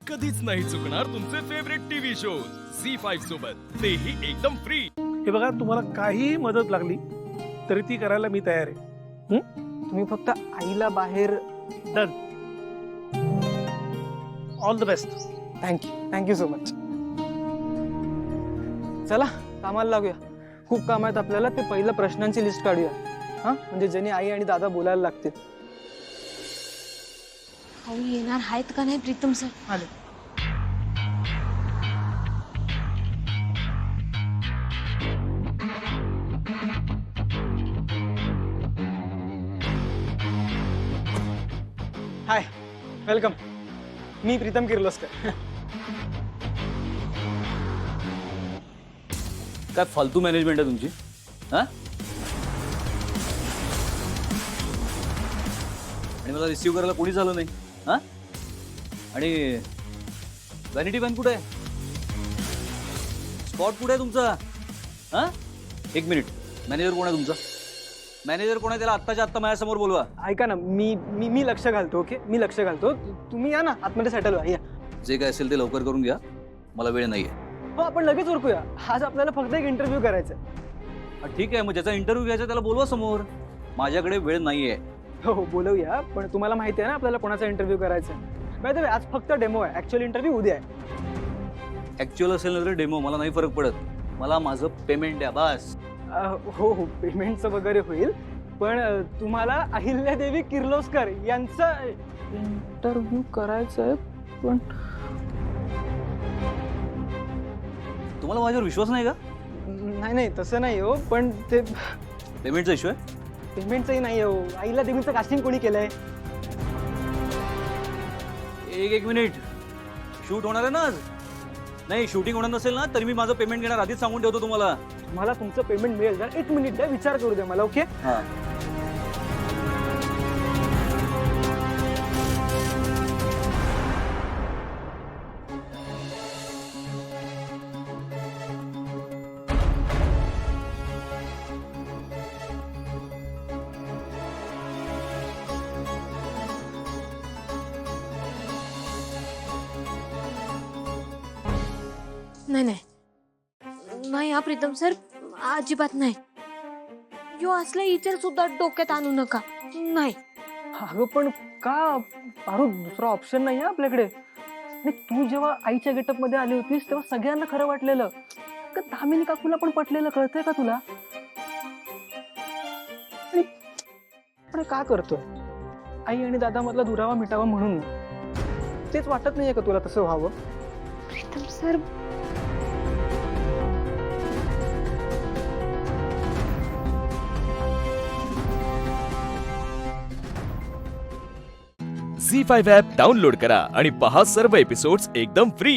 कधीच नाही चुकणार तुमचे फेवरेट टीव्ही शोज झी5 सोबत, तेही एकदम फ्री। हे बघा, तुम्हाला काही मदत लागली तरी ती करायला मी तयार आहे। तुम्ही फक्त आईला बाहेर done, all the best. Thank you so much. चला कामाला लागूया, खूप काम आहेत आपल्याला। ते पहिलं प्रश्नांची लिस्ट काढूया, हा, म्हणजे ज्यांनी आई आणि दादा बोलायला लागतील। भाऊ येणार आहेत का नाही प्रीतम सर? आले। हाय, वेलकम। मी प्रीतम किर्लोस्कर। काय फालतू मॅनेजमेंट आहे तुमची? हा, आणि मला रिसीव्ह करायला कोणी झालं नाही। हा, आणि व्हॅनिटी व्हॅन कुठे आहे? स्पॉट कुठे आहे तुमचा? हा, एक मिनिट, मॅनेजर कोण आहे तुमचा? मॅनेजर कोण आहे त्याला आत्ताच्या आत्ता माझ्यासमोर बोलवा। ऐका ना, मी लक्ष घालतो। ओके, मी लक्ष घालतो। तुम्ही या ना आतमध्ये सेटल व्हा, या। जे काय असेल ते लवकर करून घ्या, मला वेळ नाहीये। हो, आपण लगेच उरकूया। आज आपल्याला फक्त एक इंटरव्ह्यू करायचा आहे। ठीक आहे, मग ज्याचा इंटरव्ह्यू घ्यायचा त्याला बोलवा समोर, माझ्याकडे वेळ नाहीये। हो, बोलवूया, पण तुम्हाला माहिती आहे ना आपल्याला कोणाचा इंटरव्ह्यू करायचा आहे। बाय द वे, आज फक्त डेमो आहे, ऍक्च्युअल इंटरव्ह्यू उद्या आहे। ऍक्च्युअल असेल ना तर डेमो, मला नाही फरक पडत, मला माझं पेमेंट द्या बस। हो, पेमेंटचं वगैरे होईल, पण तुम्हाला अहिल्यादेवी किर्लोस्कर यांचा इंटरव्ह्यू करायचा आहे। पण तुम्हाला माझ्यावर विश्वास नाही का? नाही, तसं नाही हो, पण ते पेमेंटचा इश्यू आहे? पेमेंटचंही नाही हो, अहिल्यादेवीचं कास्टिंग कोणी केलंय? एक मिनिट, शूट होणार आहे ना आज? नाही, शूटिंग होणार नसेल ना तरी मी माझं पेमेंट घेणार, आधीच सांगून ठेवतो तुम्हाला। मला तुमचं पेमेंट मिळेल का? एक मिनिट द्या, विचार करू द्या मला। ओके, हां, नाही हा प्रीतम सर, अजिबात नाही। यो असला विचार सुद्धा डोक्यात आणू नका। नाही। अगं पण का पारू, दुसरा ऑप्शन नाही आहे आपल्याकडे। आणि तू जेव्हा आईच्या गेटअप मध्ये आली होतीस तेव्हा सगळ्यांना खरं वाटलेलं, का दामिनी काकूला पण पटलेलं, कळतंय का तुला? पण का करतोय? आई आणि दादा मधला दुरावा मिटावा म्हणून। तेच वाटत नाहीये का तुला तसं व्हावं? प्रीतम सर, झी5 ॲप डाउनलोड करा आणि पहा सर्व एपिसोड्स एकदम फ्री।